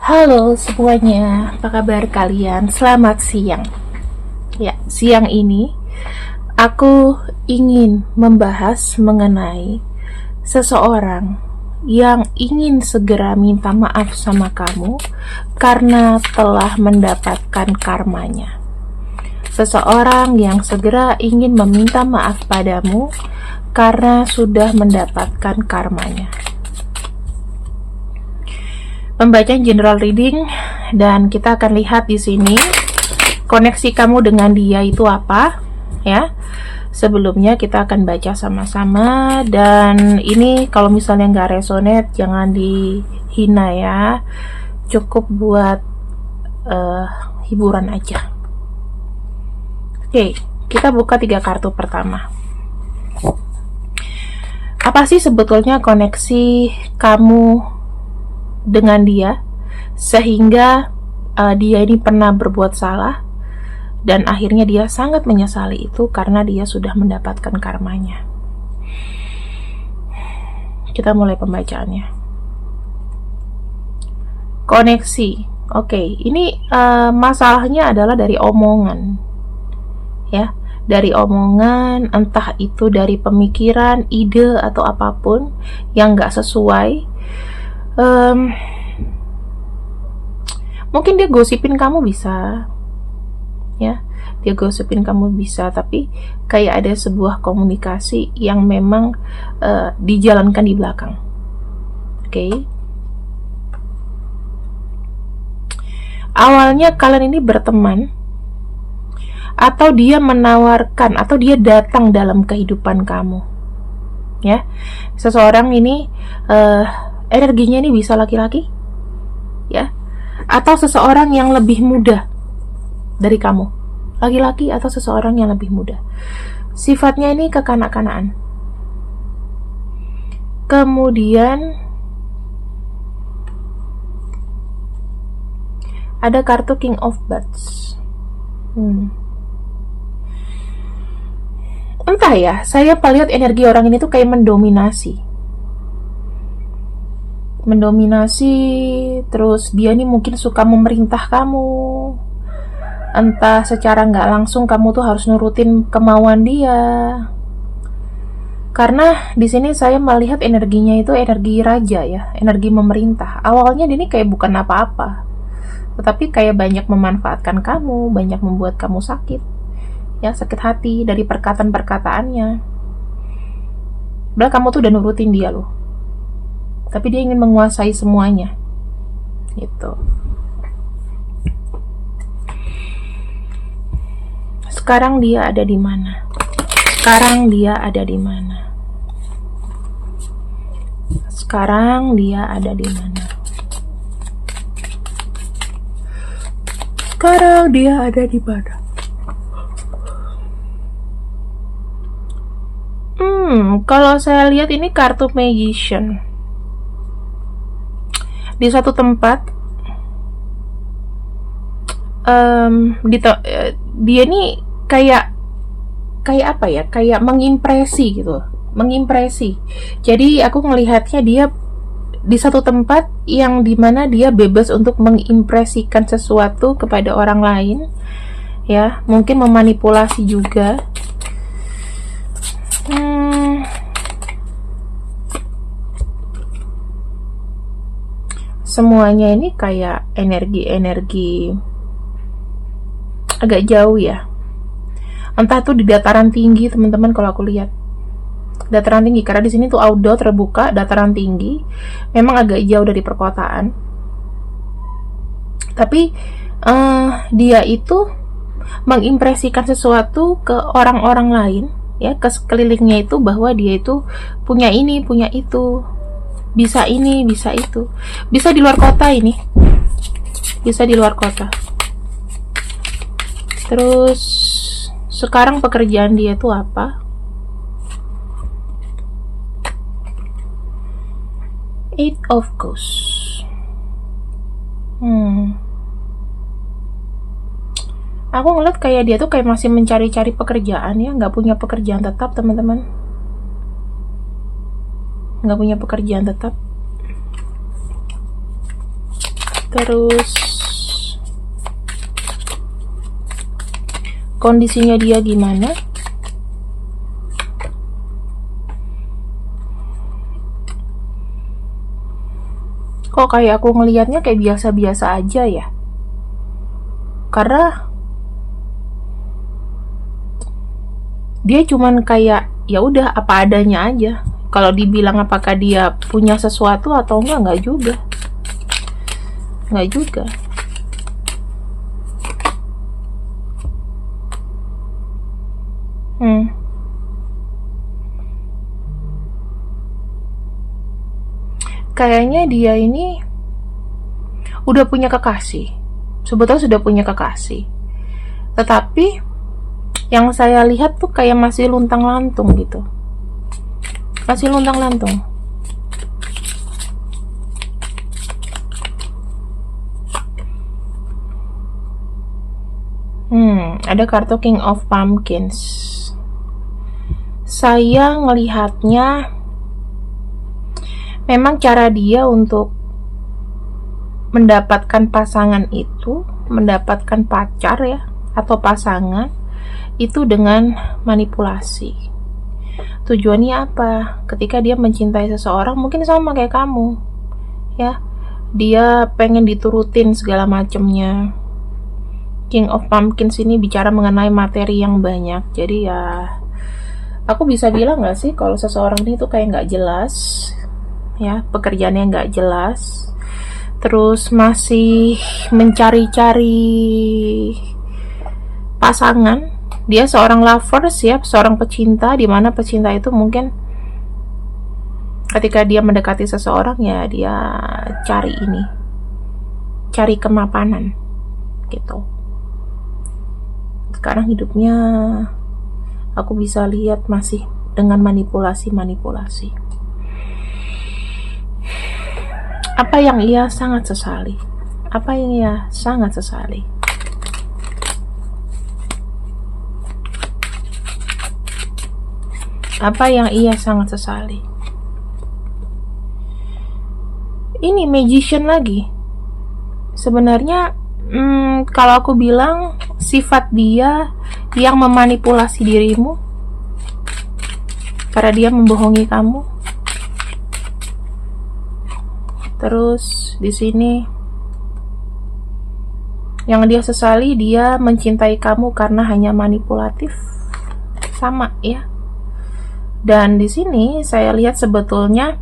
Halo semuanya, apa kabar kalian? Selamat siang. Ya, siang ini aku ingin membahas mengenai seseorang yang ingin segera minta maaf sama kamu karena telah mendapatkan karmanya. Seseorang yang segera ingin meminta maaf padamu karena sudah mendapatkan karmanya. Pembacaan general reading, dan kita akan lihat di sini koneksi kamu dengan dia itu apa, ya. Sebelumnya kita akan baca sama-sama, dan ini kalau misalnya nggak resonate jangan dihina ya, cukup buat hiburan aja. Oke, kita buka 3 kartu pertama. Apa sih sebetulnya koneksi kamu dengan dia sehingga dia ini pernah berbuat salah dan akhirnya dia sangat menyesali itu karena dia sudah mendapatkan karmanya. Kita mulai pembacaannya. Koneksi. Oke, ini masalahnya adalah dari omongan, ya, dari omongan, entah itu dari pemikiran, ide atau apapun yang nggak sesuai. Mungkin dia gosipin kamu bisa, ya, dia gosipin kamu bisa, tapi kayak ada sebuah komunikasi yang memang dijalankan di belakang. Oke. Awalnya kalian ini berteman, atau dia menawarkan, atau dia datang dalam kehidupan kamu, ya. Seseorang ini energinya ini bisa laki-laki, ya, atau seseorang yang lebih muda dari kamu, laki-laki atau seseorang yang lebih muda. Sifatnya ini kekanak-kanakan. Kemudian ada kartu King of Wands. Entah ya, saya lihat energi orang ini tuh kayak mendominasi, terus dia nih mungkin suka memerintah kamu, entah secara nggak langsung kamu tuh harus nurutin kemauan dia. Karena di sini saya melihat energinya itu energi raja ya, energi memerintah. Awalnya dia ini kayak bukan apa-apa, tetapi kayak banyak memanfaatkan kamu, banyak membuat kamu sakit, ya, sakit hati dari perkataan-perkataannya. Padahal kamu tuh udah nurutin dia loh, tapi dia ingin menguasai semuanya, gitu. Sekarang dia ada di mana? Sekarang dia ada di mana? Sekarang dia ada di mana? Sekarang dia ada di mana? Kalau saya lihat ini kartu Magician. Di suatu tempat, dia nih kayak apa ya, kayak mengimpresi gitu, mengimpresi. Jadi aku ngelihatnya dia di satu tempat yang dimana dia bebas untuk mengimpresikan sesuatu kepada orang lain, ya, mungkin memanipulasi juga. Semuanya ini kayak energi-energi agak jauh ya, entah tuh di dataran tinggi teman-teman. Kalau aku lihat dataran tinggi, karena di sini tuh outdoor terbuka, dataran tinggi, memang agak jauh dari perkotaan, tapi dia itu mengimpresikan sesuatu ke orang-orang lain, ya, ke sekelilingnya itu, bahwa dia itu punya ini, punya itu, bisa ini, bisa itu, bisa di luar kota ini, bisa di luar kota. Terus sekarang pekerjaan dia itu apa? Eight of Cups. Aku ngeliat kayak dia tuh kayak masih mencari-cari pekerjaan ya, nggak punya pekerjaan tetap teman-teman, nggak punya pekerjaan tetap. Terus kondisinya dia gimana? Kok kayak aku ngelihatnya kayak biasa-biasa aja ya? Karena dia cuman kayak ya udah apa adanya aja. Kalau dibilang apakah dia punya sesuatu atau enggak juga. Enggak juga. Kayaknya dia ini udah punya kekasih. Sebetulnya sudah punya kekasih. Tetapi yang saya lihat tuh kayak masih luntang-lantung gitu. Masih luntang-lantung. Ada kartu King of Pumpkins. Saya ngelihatnya memang cara dia untuk mendapatkan pasangan itu, mendapatkan pacar ya, atau pasangan itu dengan manipulasi. Tujuannya apa? Ketika dia mencintai seseorang, mungkin sama kayak kamu, ya. Dia pengen diturutin segala macemnya. King of Pumpkins ini bicara mengenai materi yang banyak. Jadi ya, aku bisa bilang gak sih kalau seseorang ini tuh kayak gak jelas, ya, pekerjaannya gak jelas, terus masih mencari-cari pasangan. Dia seorang lovers ya, seorang pecinta, dimana pecinta itu mungkin ketika dia mendekati seseorang ya dia cari kemapanan gitu. Sekarang hidupnya aku bisa lihat masih dengan manipulasi. Apa yang ia sangat sesali? Apa yang ia sangat sesali? Apa yang ia sangat sesali? Ini magician lagi. Sebenarnya kalau aku bilang sifat dia yang memanipulasi dirimu karena dia membohongi kamu. Terus di sini yang dia sesali, dia mencintai kamu karena hanya manipulatif, sama ya. Dan di sini saya lihat sebetulnya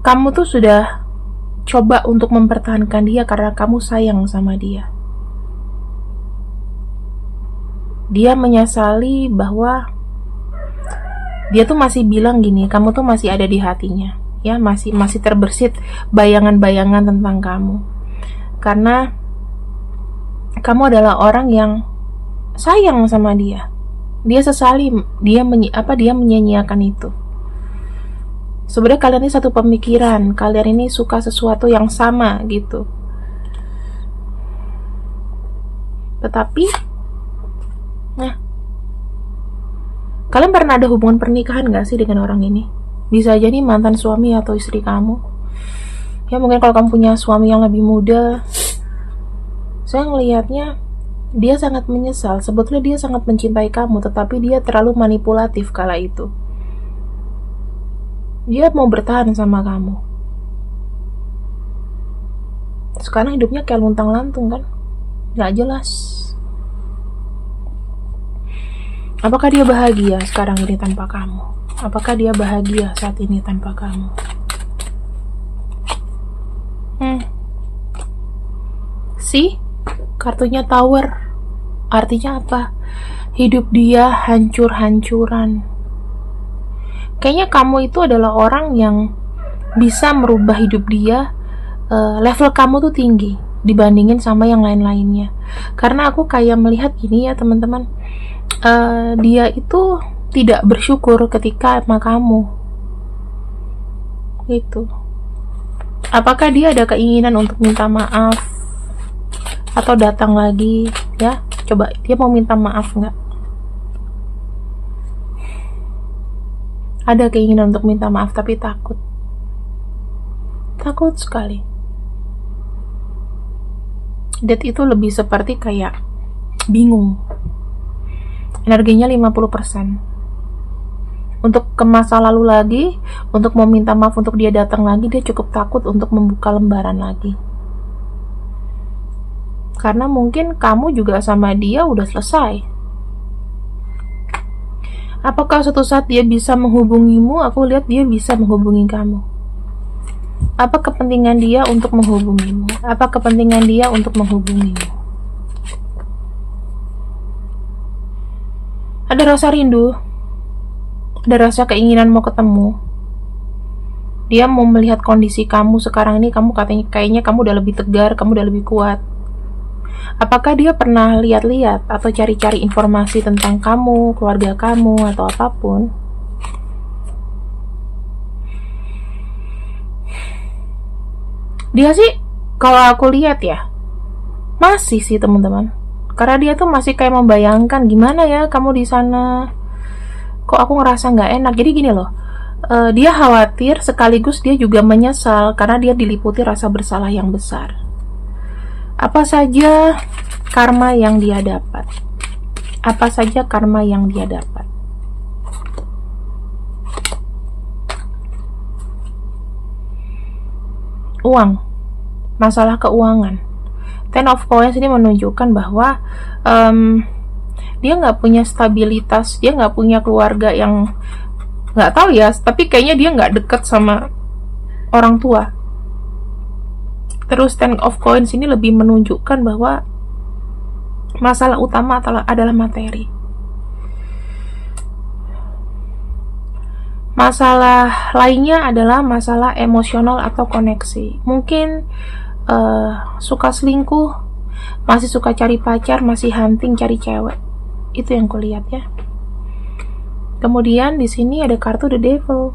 kamu tuh sudah coba untuk mempertahankan dia karena kamu sayang sama dia. Dia menyesali bahwa dia tuh masih bilang gini, kamu tuh masih ada di hatinya, ya, masih terbersit bayangan-bayangan tentang kamu. Karena kamu adalah orang yang sayang sama dia. Dia sesali dia menyanyiakan itu. Sebenarnya kalian ini satu pemikiran, kalian ini suka sesuatu yang sama gitu. Tetapi kalian pernah ada hubungan pernikahan gak sih dengan orang ini? Bisa aja nih mantan suami atau istri kamu. Ya mungkin kalau kamu punya suami yang lebih muda, saya ngelihatnya dia sangat menyesal. Sebetulnya dia sangat mencintai kamu, tetapi dia terlalu manipulatif kala itu. Dia mau bertahan sama kamu. Sekarang hidupnya kayak luntang-lantung kan, gak jelas. Apakah dia bahagia sekarang ini tanpa kamu? Apakah dia bahagia saat ini tanpa kamu? See? Kartunya Tower. Artinya apa? Hidup dia hancur-hancuran. Kayaknya kamu itu adalah orang yang bisa merubah hidup dia. Level kamu tuh tinggi dibandingin sama yang lain-lainnya. Karena aku kayak melihat gini ya teman-teman, dia itu tidak bersyukur ketika sama kamu gitu. Apakah dia ada keinginan untuk minta maaf atau datang lagi ya? Coba dia mau minta maaf nggak? Ada keinginan untuk minta maaf tapi takut. Takut sekali. Death itu lebih seperti kayak bingung. Energinya 50%. Untuk ke masa lalu lagi, untuk mau minta maaf, untuk dia datang lagi, dia cukup takut untuk membuka lembaran lagi. Karena mungkin kamu juga sama dia udah selesai. Apakah suatu saat dia bisa menghubungimu? Aku lihat dia bisa menghubungi kamu. Apa kepentingan dia untuk menghubungimu? Apa kepentingan dia untuk menghubungimu? Ada rasa rindu, ada rasa keinginan mau ketemu. Dia mau melihat kondisi kamu sekarang ini. Kamu kayaknya kamu udah lebih tegar, kamu udah lebih kuat. Apakah dia pernah lihat-lihat atau cari-cari informasi tentang kamu, keluarga kamu, atau apapun? Dia sih, kalau aku lihat ya, masih sih teman-teman. Karena dia tuh masih kayak membayangkan gimana ya kamu di sana. Kok aku ngerasa nggak enak. Jadi gini loh, dia khawatir sekaligus dia juga menyesal karena dia diliputi rasa bersalah yang besar. Apa saja karma yang dia dapat? Apa saja karma yang dia dapat? Uang, masalah keuangan. Ten of Coins ini menunjukkan bahwa dia nggak punya stabilitas, dia nggak punya keluarga yang, nggak tahu ya, tapi kayaknya dia nggak deket sama orang tua. Terus Ten of Coins ini lebih menunjukkan bahwa masalah utama adalah materi. Masalah lainnya adalah masalah emosional atau koneksi. Mungkin suka selingkuh, masih suka cari pacar, masih hunting cari cewek. Itu yang kulihat ya. Kemudian di sini ada kartu The Devil.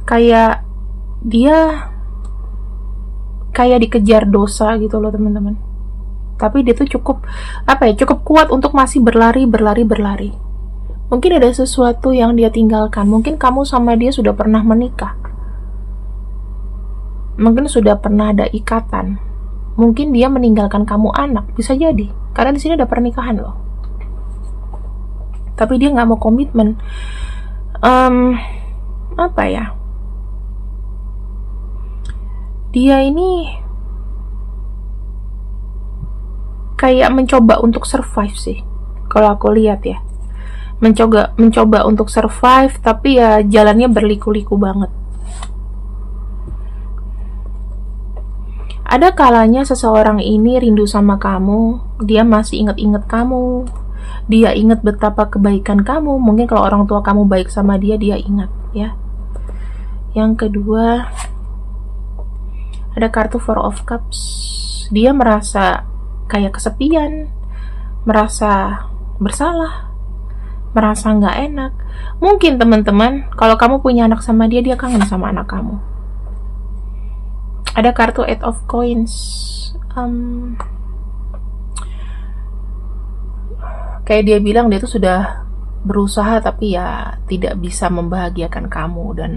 Kayak dia kayak dikejar dosa gitu loh teman-teman. Tapi dia tuh cukup cukup kuat untuk masih berlari. Mungkin ada sesuatu yang dia tinggalkan. Mungkin kamu sama dia sudah pernah menikah. Mungkin sudah pernah ada ikatan. Mungkin dia meninggalkan kamu anak, bisa jadi. Karena di sini ada pernikahan loh. Tapi dia nggak mau komitmen. Apa ya? Dia ini kayak mencoba untuk survive sih, kalau aku lihat ya. Mencoba untuk survive, tapi ya jalannya berliku-liku banget. Ada kalanya seseorang ini rindu sama kamu, dia masih ingat-ingat kamu, dia ingat betapa kebaikan kamu. Mungkin kalau orang tua kamu baik sama dia, dia ingat ya. Yang kedua, ada kartu Four of Cups. Dia merasa kayak kesepian, merasa bersalah, merasa nggak enak. Mungkin teman-teman, kalau kamu punya anak sama dia, dia kangen sama anak kamu. Ada kartu Eight of Coins. Kayak dia bilang dia tuh sudah berusaha tapi ya tidak bisa membahagiakan kamu, dan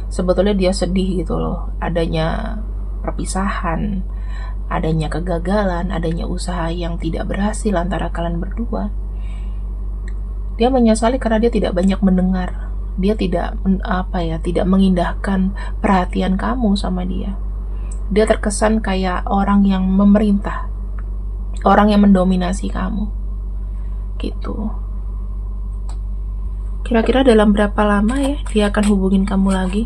sebetulnya dia sedih gitu loh, adanya perpisahan, adanya kegagalan, adanya usaha yang tidak berhasil antara kalian berdua. Dia menyesali karena dia tidak banyak mendengar. Dia tidak mengindahkan perhatian kamu sama dia. Dia terkesan kayak orang yang memerintah, orang yang mendominasi kamu. Gitu. Kira-kira dalam berapa lama ya dia akan hubungin kamu lagi?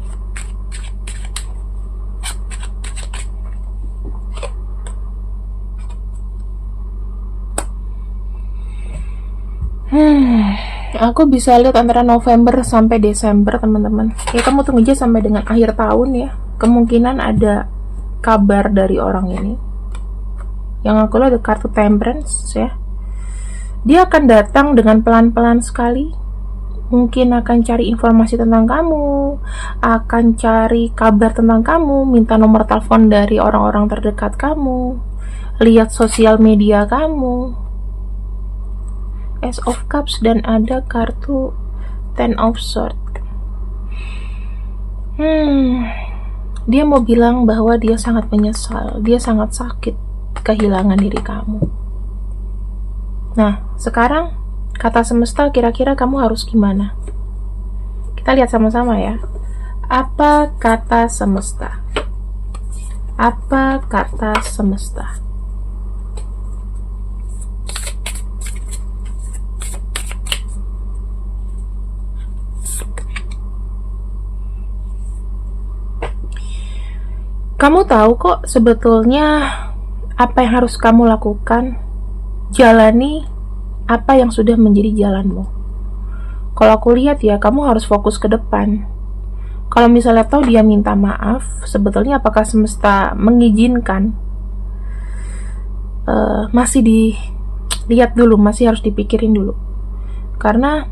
Aku bisa lihat antara November sampai Desember teman-teman. Ya kamu tunggu aja sampai dengan akhir tahun ya. Kemungkinan ada kabar dari orang ini. Yang aku lihat ada kartu Temperance ya. Dia akan datang dengan pelan-pelan sekali. Mungkin akan cari informasi tentang kamu, akan cari kabar tentang kamu, minta nomor telepon dari orang-orang terdekat kamu, lihat sosial media kamu. Ace of Cups dan ada kartu Ten of Swords. Dia mau bilang bahwa dia sangat menyesal, dia sangat sakit kehilangan diri kamu. Nah, sekarang kata semesta, kira-kira kamu harus gimana? Kita lihat sama-sama ya. Apa kata semesta? Apa kata semesta? Kamu tahu kok sebetulnya apa yang harus kamu lakukan. Jalani apa yang sudah menjadi jalanmu. Kalau aku lihat ya, kamu harus fokus ke depan. Kalau misalnya tahu dia minta maaf, sebetulnya apakah semesta mengizinkan? Masih dilihat dulu, masih harus dipikirin dulu. Karena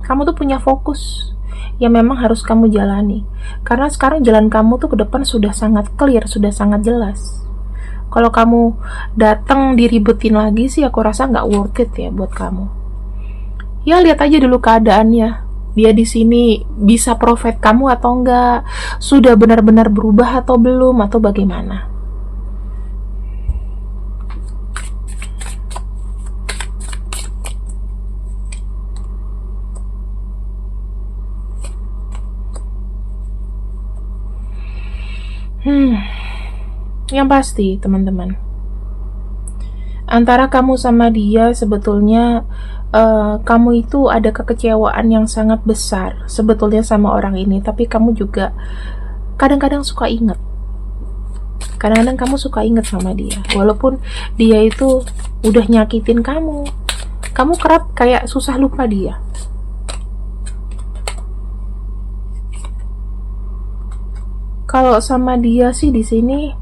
kamu tuh punya fokus yang memang harus kamu jalani. Karena sekarang jalan kamu tuh ke depan sudah sangat clear, sudah sangat jelas. Kalau kamu datang diribetin lagi sih, aku rasa nggak worth it ya buat kamu. Ya lihat aja dulu keadaannya. Dia di sini bisa provide kamu atau enggak? Sudah benar-benar berubah atau belum? Atau bagaimana? Yang pasti teman-teman, antara kamu sama dia sebetulnya kamu itu ada kekecewaan yang sangat besar sebetulnya sama orang ini, tapi kamu juga kadang-kadang suka ingat. Kadang-kadang kamu suka ingat sama dia, walaupun dia itu udah nyakitin kamu. Kamu kerap kayak susah lupa dia. Kalau sama dia sih di sini,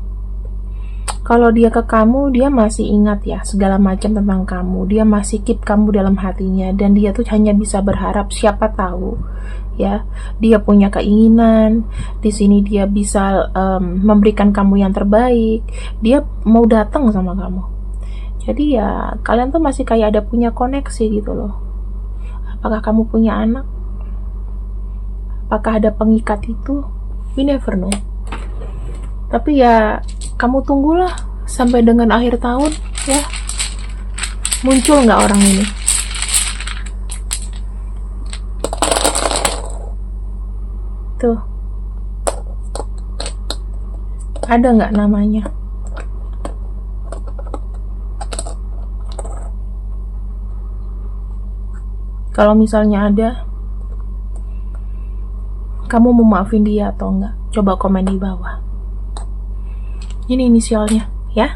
kalau dia ke kamu, dia masih ingat ya segala macam tentang kamu. Dia masih keep kamu dalam hatinya, dan dia tuh hanya bisa berharap, siapa tahu ya, dia punya keinginan di sini, dia bisa memberikan kamu yang terbaik. Dia mau datang sama kamu. Jadi ya kalian tuh masih kayak ada punya koneksi gitu loh. Apakah kamu punya anak? Apakah ada pengikat itu? We never know. Tapi ya kamu tunggulah sampai dengan akhir tahun ya, muncul nggak orang ini. Tuh, ada nggak namanya? Kalau misalnya ada, kamu mau maafin dia atau enggak? Coba komen di bawah. Ini inisialnya ya.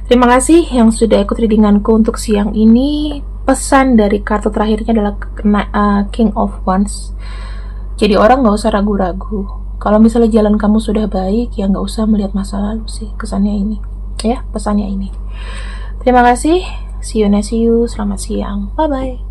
Terima kasih yang sudah ikut readinganku untuk siang ini. Pesan dari kartu terakhirnya adalah King of Wands. Jadi orang gak usah ragu-ragu. Kalau misalnya jalan kamu sudah baik, ya gak usah melihat masa lalu sih. Kesannya ini ya, pesannya ini. Terima kasih. See you next you. Selamat siang. Bye bye.